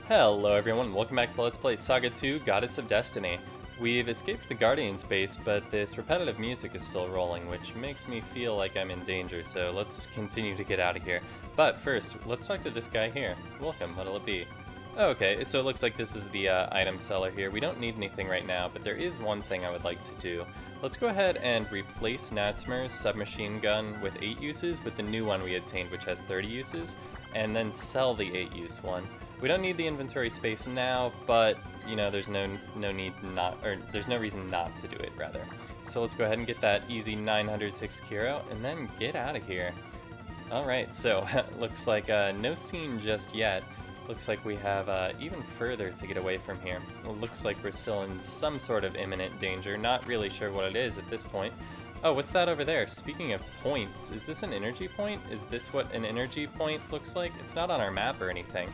Hello everyone, welcome back to Let's Play SaGa 2, Goddess of Destiny. We've escaped the Guardian's base, but this repetitive music is still rolling, which makes me feel like I'm in danger, so let's continue to get out of here. But first, let's talk to this guy here. Welcome, what'll it be? Okay, so it looks like this is the item seller here. We don't need anything right now, but there is one thing I would like to do. Let's go ahead and replace Natsmer's submachine gun with 8 uses with the new one we obtained, which has 30 uses, and then sell the 8-use one. We don't need the inventory space now, but you know, there's no reason not to do it rather. So let's go ahead and get that easy 906 Kiro and then get out of here. All right, so looks like no scene just yet. Looks like we have even further to get away from here. It looks like we're still in some sort of imminent danger. Not really sure what it is at this point. Oh, what's that over there? Speaking of points, is this an energy point? Is this what an energy point looks like? It's not on our map or anything.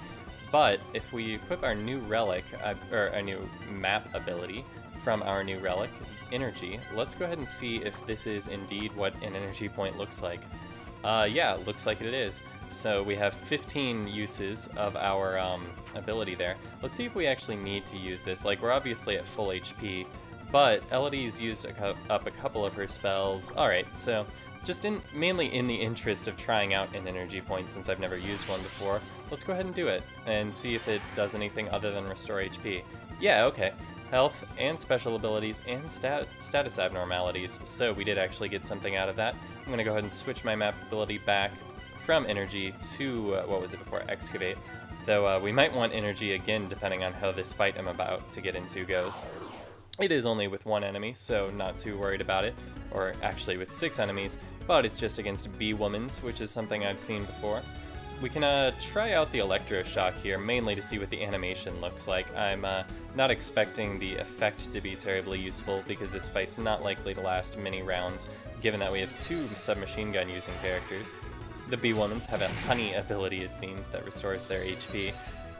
But if we equip our new relic, or a new map ability from our new relic, energy, let's go ahead and see if this is indeed what an energy point looks like. Yeah, it looks like it is. So we have 15 uses of our ability there. Let's see if we actually need to use this. Like, we're obviously at full HP, but Elodie's used up a couple of her spells. Alright, so just mainly in the interest of trying out an energy point since I've never used one before, let's go ahead and do it and see if it does anything other than restore HP. Yeah, okay. Health and special abilities and status abnormalities, so we did actually get something out of that. I'm going to go ahead and switch my map ability back from energy to, what was it before, excavate, though we might want energy again depending on how this fight I'm about to get into goes. It is only with one enemy, so not too worried about it, or actually with 6 enemies, but it's just against bee-womans, which is something I've seen before. We can try out the electroshock here, mainly to see what the animation looks like. I'm not expecting the effect to be terribly useful because this fight's not likely to last many rounds, given that we have 2 submachine gun using characters. The bee-womans have a honey ability, it seems, that restores their HP.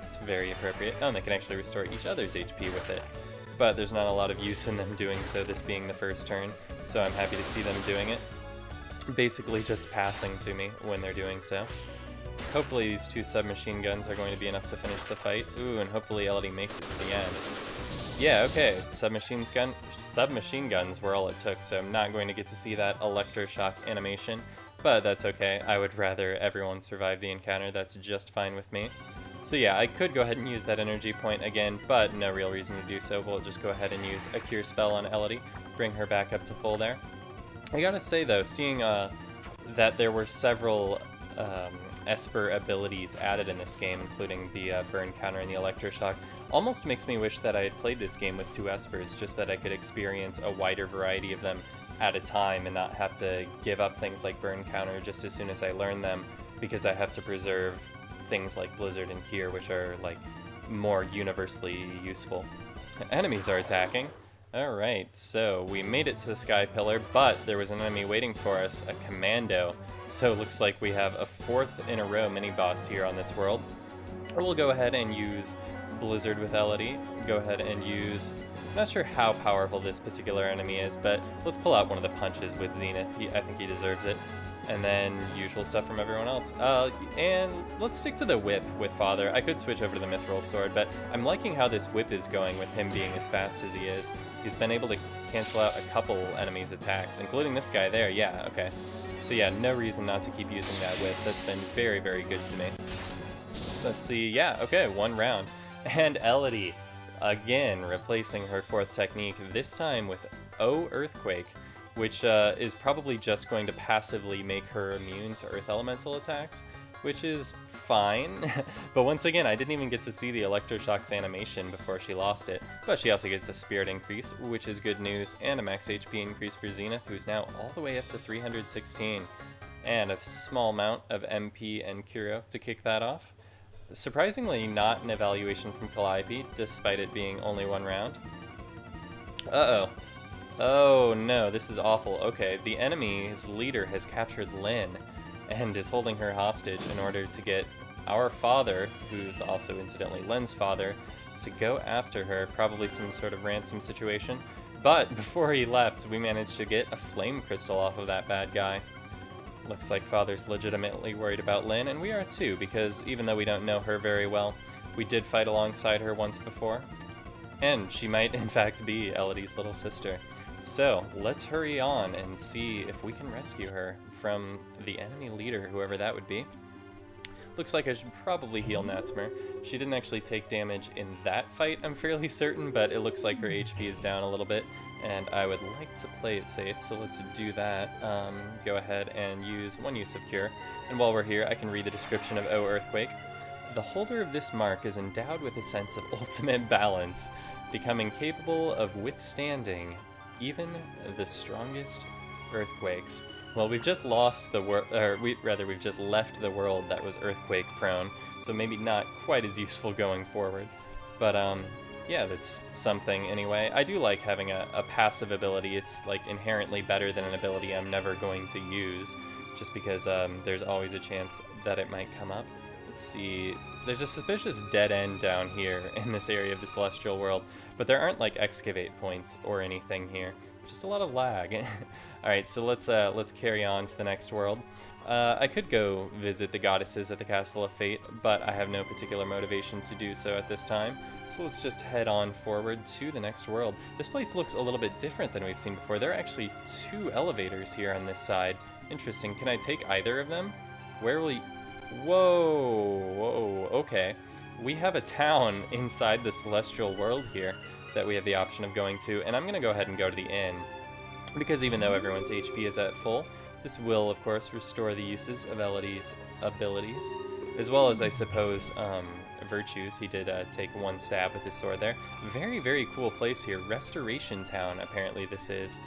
It's very appropriate. Oh, and they can actually restore each other's HP with it. But there's not a lot of use in them doing so, this being the first turn, so I'm happy to see them doing it. Basically just passing to me when they're doing so. Hopefully these 2 submachine guns are going to be enough to finish the fight. Ooh, and hopefully Elodie makes it to the end. Yeah, okay, submachine guns were all it took, so I'm not going to get to see that electroshock animation, but that's okay. I would rather everyone survive the encounter, that's just fine with me. So yeah, I could go ahead and use that energy point again, but no real reason to do so. We'll just go ahead and use a cure spell on Elodie, bring her back up to full there. I gotta say though, seeing that there were several Esper abilities added in this game, including the burn counter and the electroshock, almost makes me wish that I had played this game with 2 Espers, just that I could experience a wider variety of them at a time and not have to give up things like burn counter just as soon as I learn them, because I have to preserve things like Blizzard and Cure, which are like more universally useful. Enemies are attacking. Alright, so we made it to the Sky Pillar, but there was an enemy waiting for us, a commando. So it looks like we have a 4th in a row mini-boss here on this world. We'll go ahead and use Blizzard with Elodie. Go ahead and use... I'm not sure how powerful this particular enemy is, but let's pull out one of the punches with Zenith. I think he deserves it. And then usual stuff from everyone else. And let's stick to the whip with Father. I could switch over to the Mithril Sword, but I'm liking how this whip is going with him being as fast as he is. He's been able to cancel out a couple enemies' attacks, including this guy there. Yeah, okay. So yeah, no reason not to keep using that whip. That's been very, very good to me. Let's see. Yeah, okay, 1 round. And Elodie, again, replacing her 4th technique, this time with O Earthquake, which is probably just going to passively make her immune to Earth Elemental attacks, which is fine. But once again, I didn't even get to see the Electroshock's animation before she lost it. But she also gets a Spirit increase, which is good news, and a max HP increase for Zenith, who's now all the way up to 316. And a small amount of MP and Kuro to kick that off. Surprisingly, not an evaluation from Calliope, despite it being only 1 round. Uh-oh. Oh no, this is awful. Okay, the enemy's leader has captured Lin and is holding her hostage in order to get our father, who's also incidentally Lin's father, to go after her, probably some sort of ransom situation. But before he left, we managed to get a flame crystal off of that bad guy. Looks like Father's legitimately worried about Lin, and we are too, because even though we don't know her very well, We did fight alongside her once before, and she might in fact be Elodie's little sister. So let's hurry on and see if we can rescue her from the enemy leader, whoever that would be. Looks like I should probably heal Natsmer. She didn't actually take damage in that fight, I'm fairly certain, but it looks like her HP is down a little bit, and I would like to play it safe, so let's do that. Go ahead and use one use of Cure. And while we're here, I can read the description of O Earthquake. The holder of this mark is endowed with a sense of ultimate balance, becoming capable of withstanding even the strongest earthquakes. Well, we've just lost the world, or we've just left the world that was earthquake prone, so maybe not quite as useful going forward. But yeah, that's something anyway. I do like having a passive ability. It's like inherently better than an ability I'm never going to use, just because there's always a chance that it might come up. Let's see, there's a suspicious dead end down here in this area of the Celestial World, but there aren't like excavate points or anything here. Just a lot of lag. Alright, so let's carry on to the next world. I could go visit the goddesses at the Castle of Fate, but I have no particular motivation to do so at this time. So let's just head on forward to the next world. This place looks a little bit different than we've seen before. There are actually 2 elevators here on this side. Interesting. Can I take either of them? Where will you... Whoa, okay. We have a town inside the Celestial World here that we have the option of going to, and I'm going to go ahead and go to the inn, because even though everyone's HP is at full, this will, of course, restore the uses of Elodie's abilities, as well as, I suppose, virtues. He did take 1 stab with his sword there. Very, very cool place here. Restoration Town, apparently this is.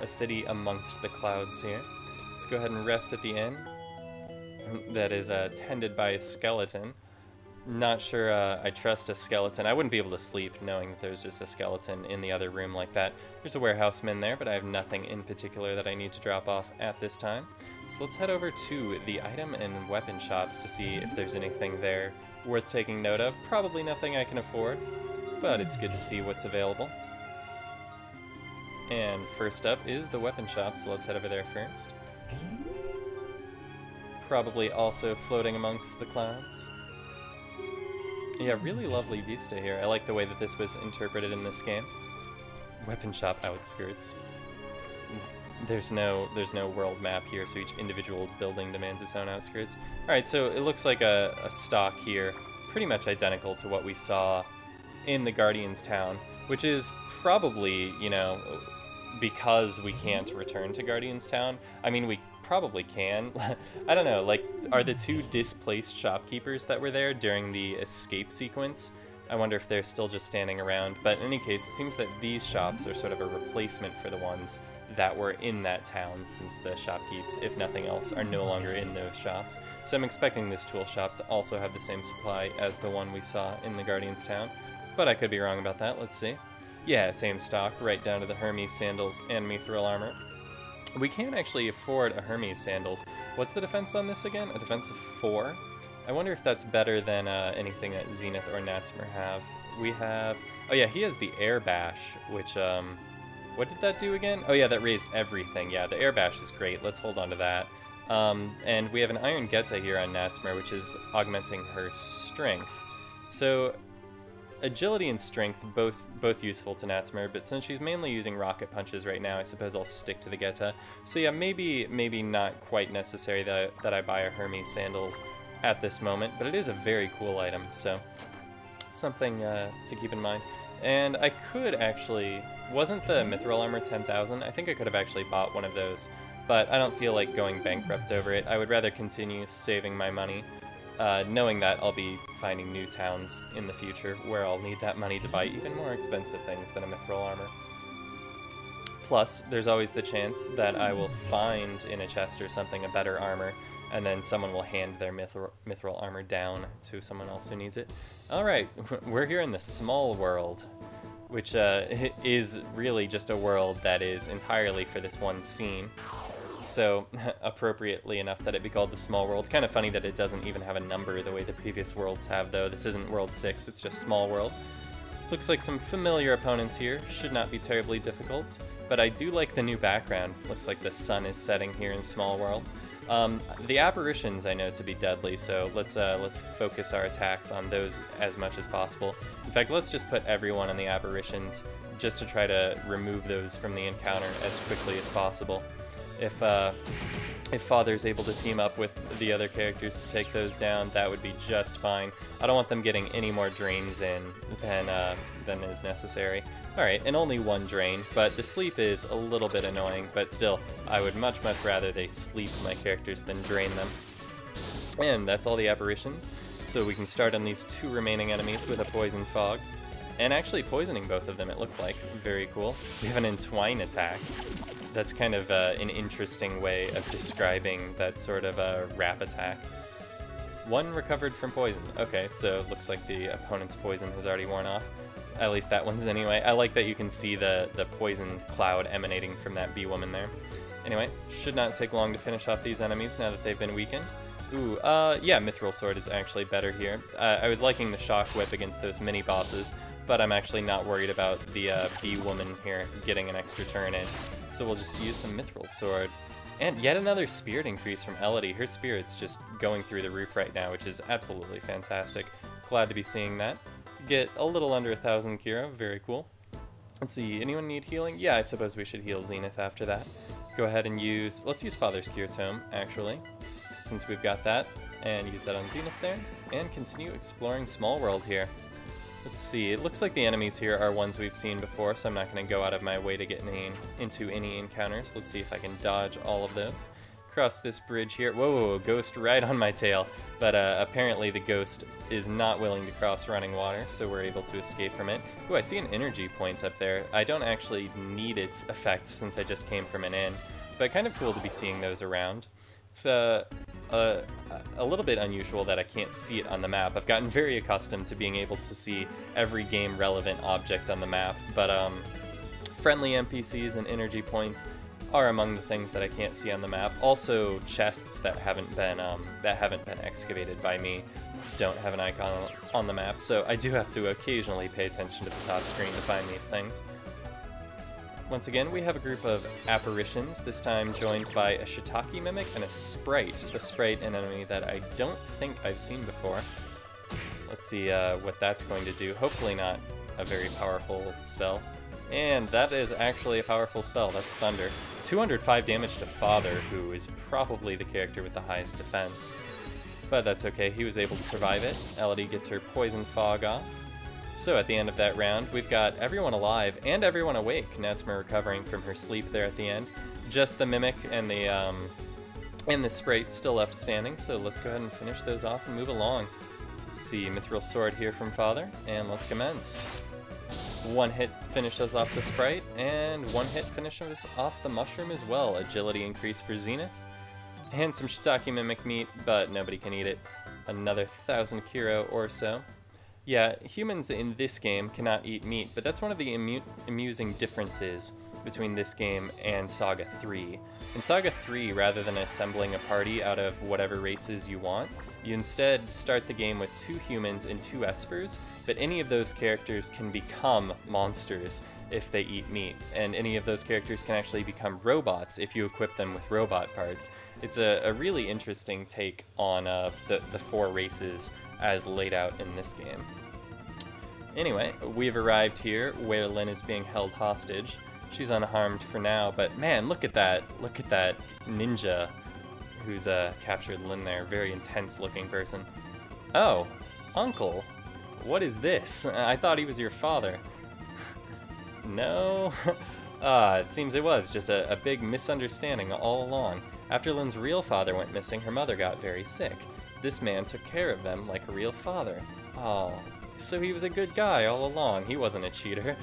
A city amongst the clouds here. Let's go ahead and rest at the inn. That is tended by a skeleton. Not sure I trust a skeleton. I wouldn't be able to sleep knowing that there's just a skeleton in the other room like that. There's a warehouseman there, but I have nothing in particular that I need to drop off at this time. So let's head over to the item and weapon shops to see if there's anything there worth taking note of. Probably nothing I can afford, but it's good to see what's available. And first up is the weapon shop, so let's head over there first. Probably also floating amongst the clouds. Yeah, really lovely vista here. I like the way that this was interpreted in this game. Weapon shop outskirts. There's no world map here, so each individual building demands its own outskirts. Alright, so it looks like a stock here, pretty much identical to what we saw in the Guardian's Town, which is probably, you know, because we can't return to Guardian's Town. I mean, we probably can. I don't know, like, are the 2 displaced shopkeepers that were there during the escape sequence? I wonder if they're still just standing around, but in any case, it seems that these shops are sort of a replacement for the ones that were in that town, since the shopkeepers, if nothing else, are no longer in those shops. So I'm expecting this tool shop to also have the same supply as the one we saw in the Guardian's Town, but I could be wrong about that. Let's see. Yeah, same stock, right down to the Hermes sandals and mithril armor. We can't actually afford a Hermes sandals. What's the defense on this again? A defense of 4? I wonder if that's better than anything that Zenith or Natsmer have. We have... Oh yeah, he has the Air Bash, which, what did that do again? Oh yeah, that raised everything. Yeah, the Air Bash is great. Let's hold on to that. And we have an Iron Geta here on Natsmer, which is augmenting her strength. So... Agility and strength, both useful to Natsmer, but since she's mainly using rocket punches right now, I suppose I'll stick to the Geta. So yeah, maybe not quite necessary that I buy a Hermes sandals at this moment, but it is a very cool item, so something to keep in mind. And I could actually, wasn't the mithril armor 10,000? I think I could have actually bought one of those, but I don't feel like going bankrupt over it. I would rather continue saving my money. Knowing that I'll be finding new towns in the future where I'll need that money to buy even more expensive things than a mithril armor. Plus, there's always the chance that I will find in a chest or something a better armor, and then someone will hand their mithril armor down to someone else who needs it. Alright, we're here in the small world, which is really just a world that is entirely for this one scene. So, appropriately enough that it be called the Small World. Kind of funny that it doesn't even have a number the way the previous worlds have, though. This isn't World 6, it's just Small World. Looks like some familiar opponents here. Should not be terribly difficult. But I do like the new background. Looks like the sun is setting here in Small World. The apparitions I know to be deadly, so let's focus our attacks on those as much as possible. In fact, let's just put everyone on the apparitions just to try to remove those from the encounter as quickly as possible. If Father's able to team up with the other characters to take those down, that would be just fine. I don't want them getting any more drains in than is necessary. Alright, and only one drain, but the sleep is a little bit annoying, but still, I would much rather they sleep my characters than drain them. And that's all the apparitions, so we can start on these 2 remaining enemies with a poison fog. And actually poisoning both of them, it looked like. Very cool. We have an entwine attack. That's kind of an interesting way of describing that sort of a wrap attack. 1 recovered from poison. Okay, so it looks like the opponent's poison has already worn off. At least that one's anyway. I like that you can see the poison cloud emanating from that bee woman there. Anyway, should not take long to finish off these enemies now that they've been weakened. Ooh, yeah, Mithril Sword is actually better here. I was liking the Shock Whip against those mini-bosses, but I'm actually not worried about the bee woman here getting an extra turn in. So we'll just use the Mithril Sword. And yet another spirit increase from Elodie. Her spirit's just going through the roof right now, which is absolutely fantastic. Glad to be seeing that. Get a little under 1,000 Kira, very cool. Let's see, anyone need healing? Yeah, I suppose we should heal Zenith after that. Go ahead and let's use Father's Cure Tome, actually, since we've got that, and use that on Zenith there, and continue exploring Small World here. Let's see, it looks like the enemies here are ones we've seen before, so I'm not going to go out of my way to get into any encounters. Let's see if I can dodge all of those. Cross this bridge here. Whoa, ghost right on my tail. But apparently the ghost is not willing to cross running water, so we're able to escape from it. Ooh, I see an energy point up there. I don't actually need its effect since I just came from an inn, but kind of cool to be seeing those around. It's a little bit unusual that I can't see it on the map. I've gotten very accustomed to being able to see every game-relevant object on the map, but friendly NPCs and energy points are among the things that I can't see on the map. Also, chests that haven't been excavated by me don't have an icon on the map, so I do have to occasionally pay attention to the top screen to find these things. Once again, we have a group of apparitions, this time joined by a Shiitake Mimic and a Sprite. The Sprite, an enemy that I don't think I've seen before. Let's see what that's going to do. Hopefully not a very powerful spell. And that is actually a powerful spell. That's Thunder. 205 damage to Father, who is probably the character with the highest defense. But that's okay, he was able to survive it. Elodie gets her Poison Fog off. So at the end of that round, we've got everyone alive and everyone awake. Natsuma recovering from her sleep there at the end. Just the Mimic and the Sprite still left standing, so let's go ahead and finish those off and move along. Let's see, Mithril Sword here from Father, and let's commence. 1 hit finishes off the Sprite, and 1 hit finishes off the Mushroom as well. Agility increase for Zenith, and some Shiitake Mimic meat, but nobody can eat it. Another 1,000 Kiro or so. Yeah, humans in this game cannot eat meat, but that's one of the amusing differences between this game and SaGa 3. In SaGa 3, rather than assembling a party out of whatever races you want, you instead start the game with 2 humans and 2 espers, but any of those characters can become monsters if they eat meat, and any of those characters can actually become robots if you equip them with robot parts. It's a really interesting take on the 4 races as laid out in this game. Anyway, we've arrived here where Lin is being held hostage. She's unharmed for now, but man, look at that ninja who's captured Lin there. Very intense looking person. Oh, Uncle, what is this? I thought he was your father. No? It seems it was just a big misunderstanding all along. After Lin's real father went missing, her mother got very sick. This man took care of them like a real father. Oh, so he was a good guy all along. He wasn't a cheater.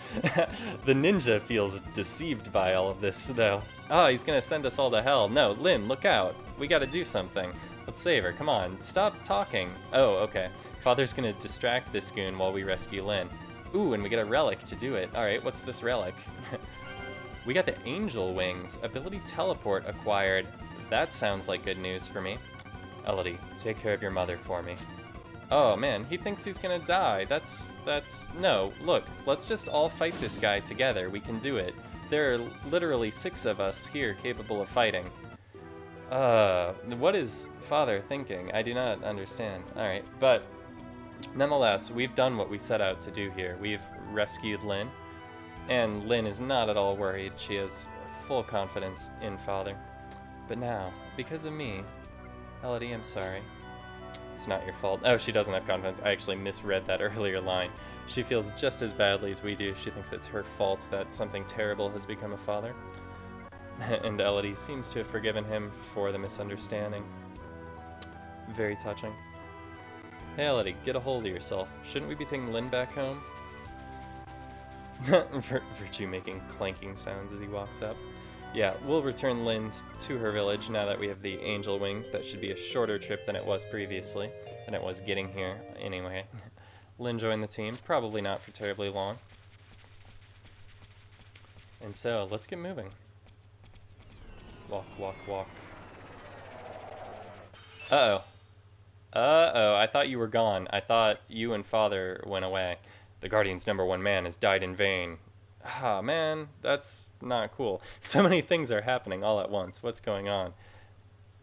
The ninja feels deceived by all of this, though. Oh, he's gonna send us all to hell. No, Lin, look out. We gotta do something. Let's save her. Come on, stop talking. Oh, okay. Father's gonna distract this goon while we rescue Lin. Ooh, and we get a relic to do it. Alright, what's this relic? We got the Angel Wings. Ability Teleport acquired. That sounds like good news for me. Elodie, take care of your mother for me. Oh man, he thinks he's gonna die. No, look, let's just all fight this guy together. We can do it. There are literally 6 of us here capable of fighting. What is Father thinking? I do not understand. Alright, but nonetheless, we've done what we set out to do here. We've rescued Lin, and Lin is not at all worried. She has full confidence in Father. But now, because of me, Elodie, I'm sorry. It's not your fault. Oh, she doesn't have confidence. I actually misread that earlier line. She feels just as badly as we do. She thinks it's her fault that something terrible has become a father. And Elodie seems to have forgiven him for the misunderstanding. Very touching. Hey Elodie, get a hold of yourself. Shouldn't we be taking Lin back home? Virtue making clanking sounds as he walks up. Yeah, we'll return Lin to her village now that we have the angel wings. That should be a shorter trip than it was previously, than it was getting here. Anyway, Lin joined the team, probably not for terribly long. And so, let's get moving. Walk, walk, walk. Uh-oh. Uh-oh, I thought you were gone. I thought you and Father went away. The Guardian's #1 man has died in vain. Ah, man, that's not cool. So many things are happening all at once. What's going on?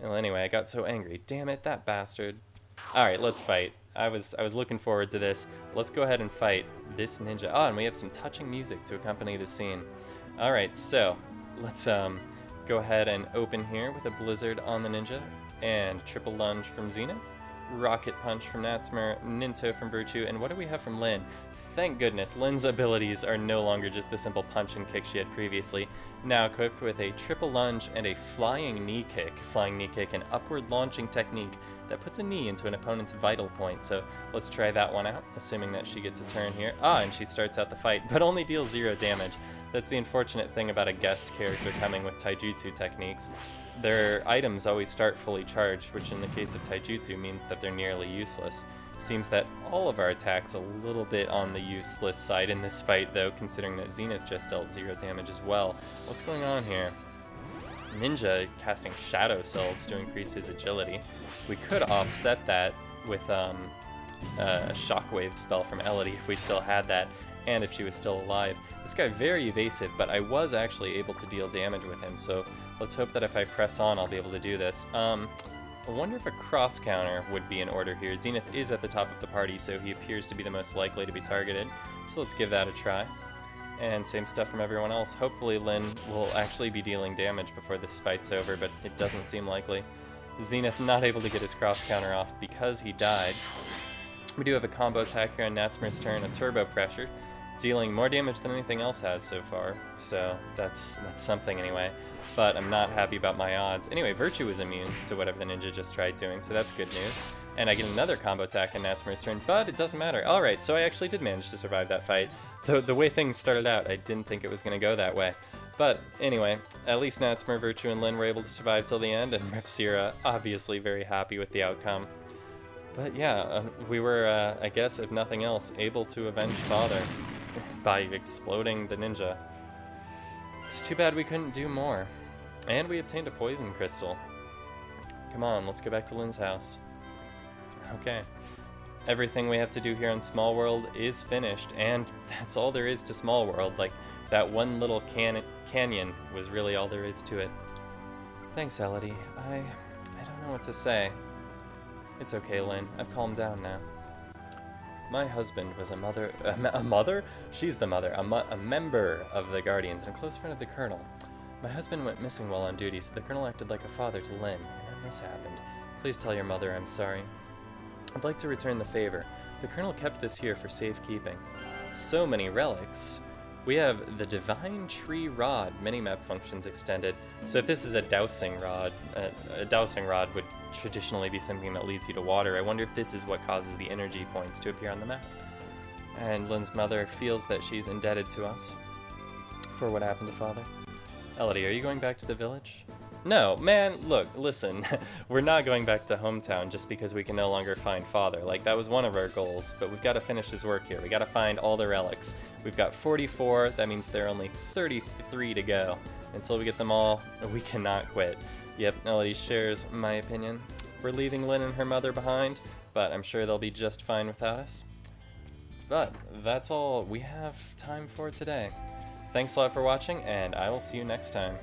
Well, anyway, I got so angry. Damn it, that bastard. Alright, let's fight. I was looking forward to this. Let's go ahead and fight this ninja. Oh, and we have some touching music to accompany the scene. Alright, so let's go ahead and open here with a blizzard on the ninja, and triple lunge from Zenith, rocket punch from Natsmer, Ninto from Virtue, and what do we have from Lin? Thank goodness, Lin's abilities are no longer just the simple punch and kick she had previously, now equipped with a triple lunge and a flying knee kick. Flying knee kick, an upward launching technique that puts a knee into an opponent's vital point. So let's try that one out, assuming that she gets a turn here. Ah, and she starts out the fight, but only deals 0 damage. That's the unfortunate thing about a guest character coming with taijutsu techniques. Their items always start fully charged, which in the case of taijutsu means that they're nearly useless. Seems that all of our attacks a little bit on the useless side in this fight, though, considering that Zenith just dealt 0 damage as well. What's going on here? Ninja casting Shadow Selves to increase his agility. We could offset that with a Shockwave spell from Elodie if we still had that, and if she was still alive. This guy very evasive, but I was actually able to deal damage with him, so let's hope that if I press on, I'll be able to do this. I wonder if a cross counter would be in order here. Zenith is at the top of the party, so he appears to be the most likely to be targeted. So let's give that a try. And same stuff from everyone else. Hopefully Lin will actually be dealing damage before this fight's over, but it doesn't seem likely. Zenith not able to get his cross counter off because he died. We do have a combo attack here on Natsmer's turn, a turbo pressure, dealing more damage than anything else has so far. So that's something anyway. But I'm not happy about my odds. Anyway, Virtue is immune to whatever the ninja just tried doing, so that's good news. And I get another combo attack on Natsmer's turn, but it doesn't matter. Alright, so I actually did manage to survive that fight. The way things started out, I didn't think it was going to go that way. But anyway, at least Natsmer, Virtue, and Lin were able to survive till the end, and Repsira obviously very happy with the outcome. But yeah, we were, I guess, if nothing else, able to avenge Father by exploding the ninja. It's too bad we couldn't do more. And we obtained a poison crystal. Come on, let's go back to Lin's house. Okay. Everything we have to do here on Small World is finished, and that's all there is to Small World. Like, that one little canyon was really all there is to it. Thanks, Elodie. I don't know what to say. It's okay, Lin. I've calmed down now. My husband was a mother... A mother? She's the mother. A member of the Guardians and a close friend of the Colonel. My husband went missing while on duty, so the Colonel acted like a father to Lin, and then this happened. Please tell your mother I'm sorry. I'd like to return the favor. The Colonel kept this here for safekeeping. So many relics. We have the Divine Tree Rod minimap functions extended. So if this is a dowsing rod would traditionally be something that leads you to water. I wonder if this is what causes the energy points to appear on the map. And Lin's mother feels that she's indebted to us for what happened to Father. Elodie, are you going back to the village? No, man, look, listen, we're not going back to hometown just because we can no longer find Father. Like, that was one of our goals, but we've got to finish his work here. We got to find all the relics. We've got 44, that means there are only 33 to go. Until we get them all, we cannot quit. Yep, Elodie shares my opinion. We're leaving Lin and her mother behind, but I'm sure they'll be just fine without us. But that's all we have time for today. Thanks a lot for watching, and I will see you next time.